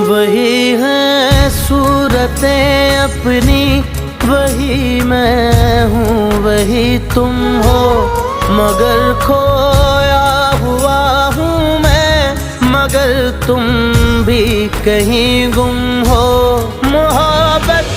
वही है सूरतें अपनी, वही मैं हूँ वही तुम हो, मगर खोया हुआ हूँ मैं, मगर तुम भी कहीं गुम हो। मोहब्बत